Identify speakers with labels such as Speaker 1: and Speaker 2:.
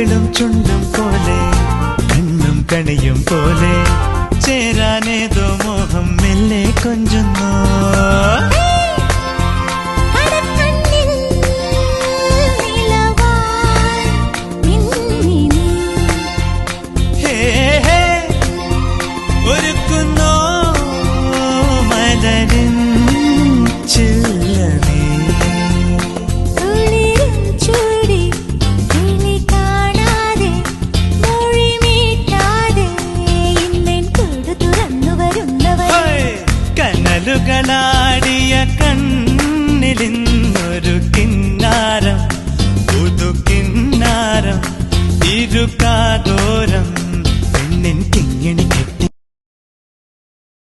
Speaker 1: കവിളും ചുണ്ടും പോലെ കണ്ണും കണിയും പോലെ ചേരാനേതോ മോഹം മെല്ലെ കൊഞ്ചുന്നു. ഒരുക്കുന്നോ മലരിൻ